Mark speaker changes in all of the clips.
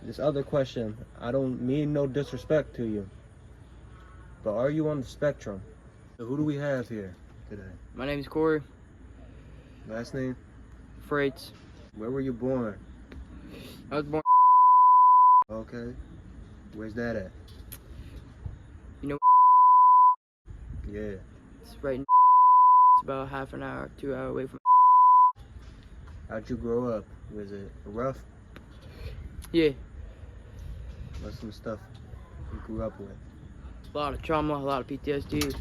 Speaker 1: this other question, I don't mean no disrespect to you, but are you on the spectrum? So who do we have here today?
Speaker 2: My name's Corey.
Speaker 1: Last name?
Speaker 2: Freights.
Speaker 1: Where were you born?
Speaker 2: I was born.
Speaker 1: Okay. Where's that at?
Speaker 2: You know.
Speaker 1: Yeah.
Speaker 2: It's right. It's about half an hour, 2 hours away from.
Speaker 1: How'd you grow up? Was it rough?
Speaker 2: Yeah.
Speaker 1: What's some stuff you grew up with?
Speaker 2: A lot of trauma, a lot of PTSD.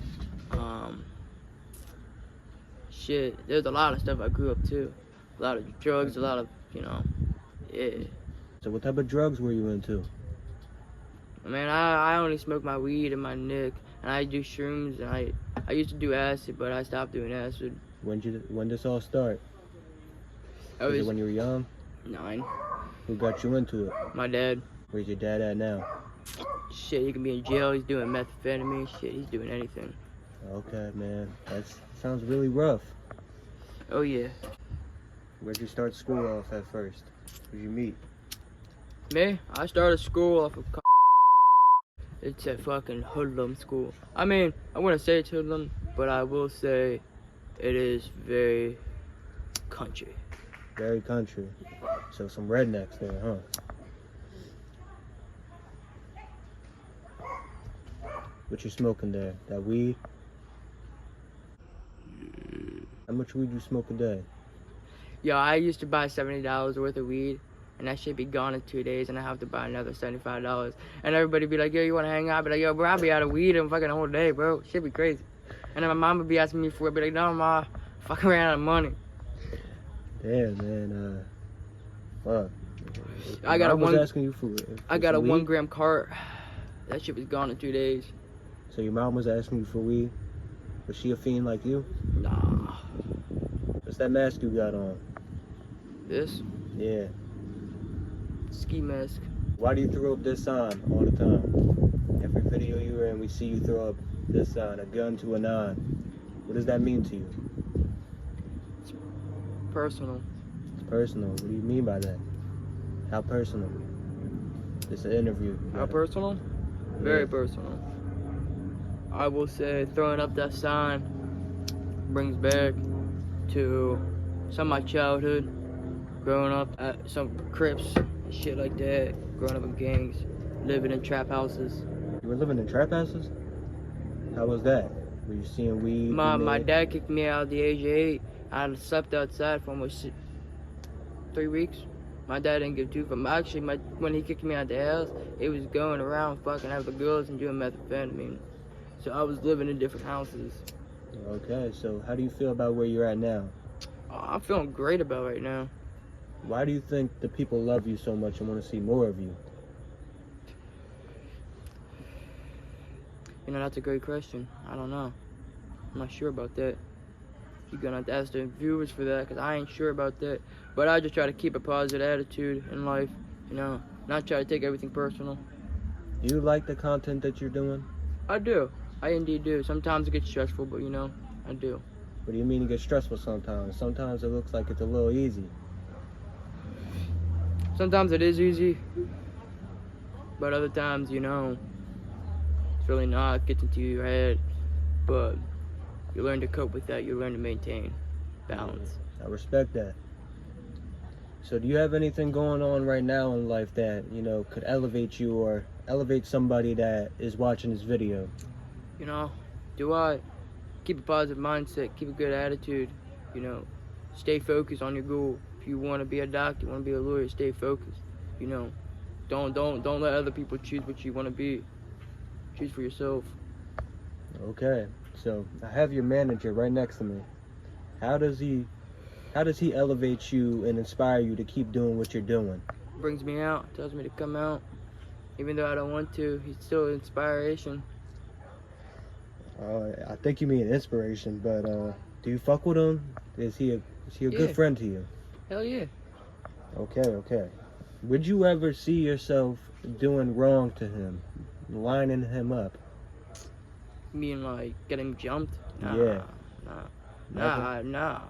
Speaker 2: Shit. There's a lot of stuff I grew up to. A lot of drugs, a lot of, yeah.
Speaker 1: So what type of drugs were you into?
Speaker 2: Man, I only smoke my weed and my nick, and I do shrooms, and I used to do acid, but I stopped doing acid.
Speaker 1: When did this all start? Was it when you were young?
Speaker 2: 9.
Speaker 1: Who got you into it?
Speaker 2: My dad.
Speaker 1: Where's your dad at now?
Speaker 2: Shit, he can be in jail. He's doing methamphetamine. Shit, he's doing anything.
Speaker 1: Okay, man. That sounds really rough.
Speaker 2: Oh, yeah.
Speaker 1: Where'd you start school off at first? Where'd you meet?
Speaker 2: Me? I started school off of it's a fucking hoodlum school. I mean, I wouldn't say it's hoodlum, but I will say it is very country.
Speaker 1: Very country. So some rednecks there, huh? What you smoking there? That weed? How much weed you smoke a day?
Speaker 2: Yo, I used to buy $70 worth of weed, and that shit be gone in 2 days, and I have to buy another $75. And everybody be like, yo, you wanna hang out? I be like, yo, bro, I'll be out of weed in fucking a whole day, bro. Shit be crazy. And then my mom would be asking me for it, be like, no, ma, fucking ran out of money.
Speaker 1: Damn, man, fuck.
Speaker 2: I got a
Speaker 1: was asking you for
Speaker 2: I got a
Speaker 1: weed?
Speaker 2: 1 gram cart. That shit was gone in 2 days.
Speaker 1: So your mom was asking you for weed? Was she a fiend like you?
Speaker 2: Nah.
Speaker 1: What's that mask you got on?
Speaker 2: This?
Speaker 1: Yeah.
Speaker 2: Ski mask.
Speaker 1: Why do you throw up this sign all the time? Every video you're in, we see you throw up this sign, a gun to a 9. What does that mean to you?
Speaker 2: It's personal.
Speaker 1: It's personal. What do you mean by that? How personal? It's an interview.
Speaker 2: How personal? Very personal. I will say throwing up that sign brings back to some of my childhood, growing up at some Crips, shit like that, growing up in gangs, living in trap houses.
Speaker 1: You were living in trap houses? How was that? Were you seeing weed?
Speaker 2: My dad kicked me out at the age of 8. I slept outside for almost 3 weeks. My dad didn't give two fucks. Actually, when he kicked me out the house, it was going around fucking other girls and doing methamphetamine. So I was living in different houses.
Speaker 1: Okay, so how do you feel about where you're at now?
Speaker 2: Oh, I'm feeling great about right now.
Speaker 1: Why do you think the people love you so much and want to see more of you?
Speaker 2: You know, that's a great question. I don't know. I'm not sure about that. You're gonna have to ask the viewers for that, because I ain't sure about that. But I just try to keep a positive attitude in life, not try to take everything personal.
Speaker 1: Do you like the content that you're doing?
Speaker 2: I do. I indeed do. Sometimes it gets stressful, but I do.
Speaker 1: What do you mean it gets stressful sometimes? Sometimes it looks like it's a little easy.
Speaker 2: Sometimes it is easy, but other times, it's really not. It gets into your head, but you learn to cope with that. You learn to maintain balance.
Speaker 1: I respect that. So do you have anything going on right now in life that, could elevate you or elevate somebody that is watching this video?
Speaker 2: Do I keep a positive mindset, keep a good attitude, stay focused on your goal. If you want to be a doctor, you want to be a lawyer, stay focused. Don't let other people choose what you want to be. Choose for yourself.
Speaker 1: Okay, so I have your manager right next to me. How does he elevate you and inspire you to keep doing what you're doing?
Speaker 2: Brings me out, tells me to come out. Even though I don't want to, he's still inspiration.
Speaker 1: I think you mean inspiration, but do you fuck with him? Is he a good friend to you?
Speaker 2: Hell yeah.
Speaker 1: Okay. Would you ever see yourself doing wrong to him, lining him up?
Speaker 2: You mean like getting jumped? Nah,
Speaker 1: yeah.
Speaker 2: Nah.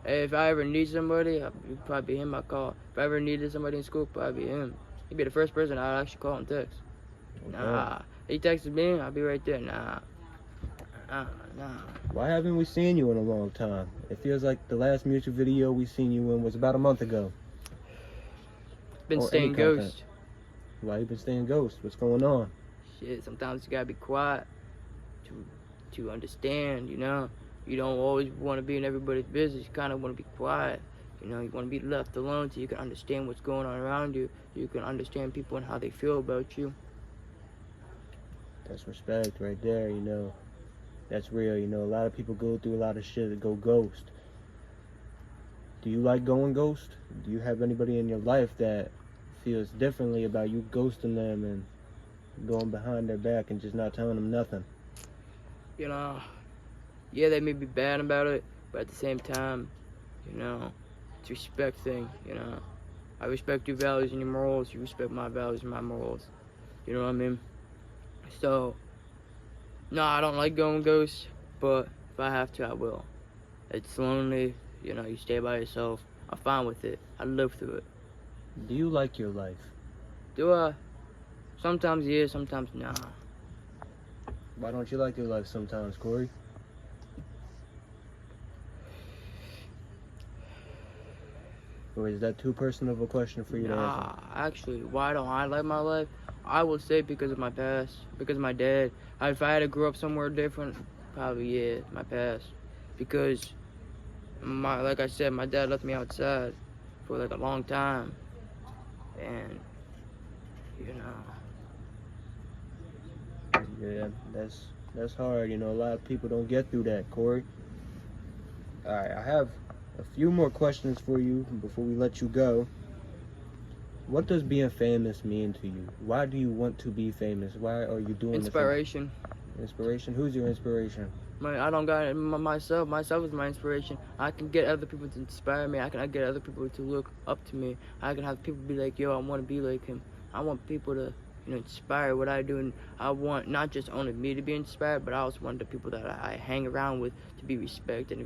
Speaker 2: If I ever need somebody, it'd probably be him I call. If I ever needed somebody in school, it'd probably be him. He'd be the first person I'd actually call and text.
Speaker 1: Okay.
Speaker 2: Nah. He texted me, I'll be right there. Nah. Nah.
Speaker 1: Why haven't we seen you in a long time? It feels like the last music video we seen you in was about a month ago.
Speaker 2: Been
Speaker 1: Or
Speaker 2: staying
Speaker 1: any content.
Speaker 2: ghost.
Speaker 1: Why you been staying ghost? What's going on?
Speaker 2: Shit, sometimes you gotta be quiet to understand, you know. You don't always want to be in everybody's business. You kind of want to be quiet. You know, you want to be left alone so you can understand what's going on around you. You can understand people and how they feel about you.
Speaker 1: That's respect right there, you know. That's real, you know. A lot of people go through a lot of shit that go ghost. Do you like going ghost? Do you have anybody in your life that feels differently about you ghosting them and going behind their back and just not telling them nothing?
Speaker 2: You know, yeah, they may be bad about it, but at the same time, you know, it's a respect thing, you know. I respect your values and your morals. You respect my values and my morals. You know what I mean? So, no, I don't like going ghost, but if I have to, I will. It's lonely, you know, you stay by yourself. I'm fine with it. I live through it.
Speaker 1: Do you like your life?
Speaker 2: Do I? Sometimes yeah, sometimes nah.
Speaker 1: Why don't you like your life sometimes, Corey? Or is that too personal of a question for you to answer?
Speaker 2: Nah, actually, why don't I like my life? I will say because of my past, because of my dad. If I had to grow up somewhere different, probably yeah, my past. Because like I said, my dad left me outside for like a long time. And you know.
Speaker 1: Yeah, that's hard. You know, a lot of people don't get through that, Corey. All right, I have a few more questions for you before we let you go. What does being famous mean to you? Why do you want to be famous? Why are you doing
Speaker 2: Inspiration.
Speaker 1: this? Inspiration? Who's your inspiration?
Speaker 2: I don't got myself. Myself is my inspiration. I can get other people to inspire me. I can get other people to look up to me. I can have people be like, yo, I want to be like him. I want people to, you know, inspire what I do. And I want not just only me to be inspired, but I also want the people that I hang around with to be respected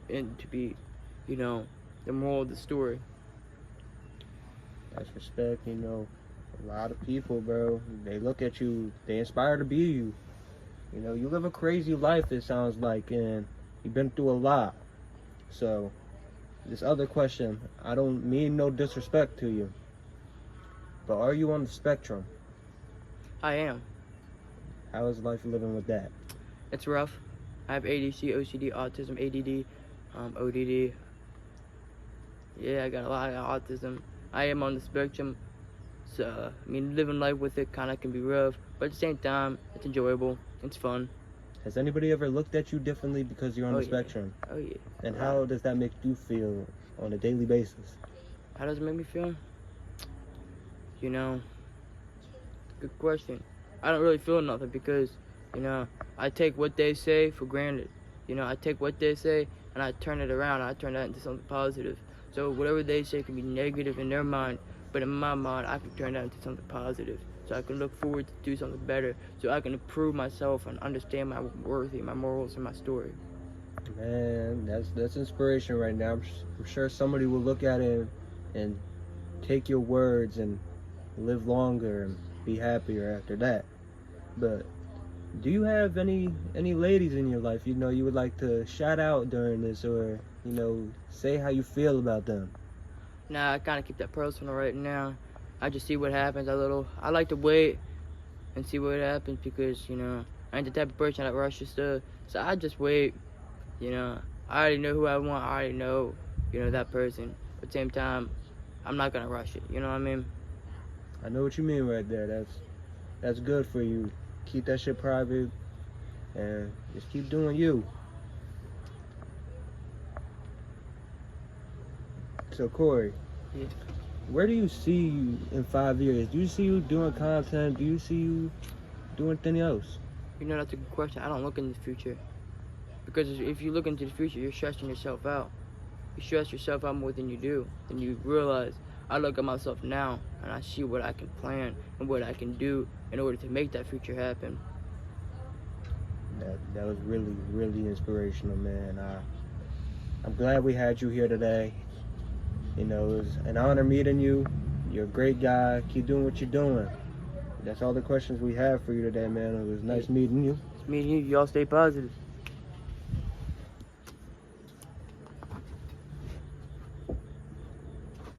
Speaker 2: and to be, you know, the moral of the story.
Speaker 1: That's respect, you know. A lot of people, bro, they look at you, they inspire to be you. You know, you live a crazy life, it sounds like, and you've been through a lot. So, this other question, I don't mean no disrespect to you, but are you on the spectrum?
Speaker 2: I am.
Speaker 1: How is life living with that?
Speaker 2: It's rough. I have ADC, OCD, autism, ADD, ODD. Yeah, I got a lot of autism. I am on the spectrum. So, I mean, living life with it kind of can be rough, but at the same time, it's enjoyable. It's fun.
Speaker 1: Has anybody ever looked at you differently because you're on the spectrum?
Speaker 2: Oh, yeah.
Speaker 1: And how does that make you feel on a daily basis?
Speaker 2: How does it make me feel? You know, good question. I don't really feel nothing because, you know, I take what they say for granted. You know, I take what they say and I turn it around. I turn that into something positive. So whatever they say can be negative in their mind, but in my mind, I can turn that into something positive. So I can look forward to do something better. So I can improve myself and understand my worth, my morals, and my story.
Speaker 1: Man, that's inspiration right now. I'm sure somebody will look at it and take your words and live longer and be happier after that. But do you have any ladies in your life, you know, you would like to shout out during this, or, you know, say how you feel about them?
Speaker 2: Nah, I kind of keep that personal right now. I just see what happens. I like to wait and see what happens because, you know, I ain't the type of person that rushes stuff. So I just wait, you know. I already know who I want. I already know, you know, that person. But at the same time, I'm not gonna rush it. You know what I mean?
Speaker 1: I know what you mean right there. That's good for you. Keep that shit private and just keep doing you. So Corey,
Speaker 2: Yeah.
Speaker 1: where do you see you in 5 years? Do you see you doing content? Do you see you doing anything else?
Speaker 2: You know, that's a good question. I don't look into the future. Because if you look into the future, you're stressing yourself out. You stress yourself out more than you do. Then you realize, I look at myself now, and I see what I can plan and what I can do in order to make that future happen.
Speaker 1: That was really, really inspirational, man. I'm glad we had you here today. You know, it was an honor meeting you. You're a great guy. Keep doing what you're doing. That's all the questions we have for you today, man. It was nice meeting you.
Speaker 2: It's meeting you. Y'all stay positive.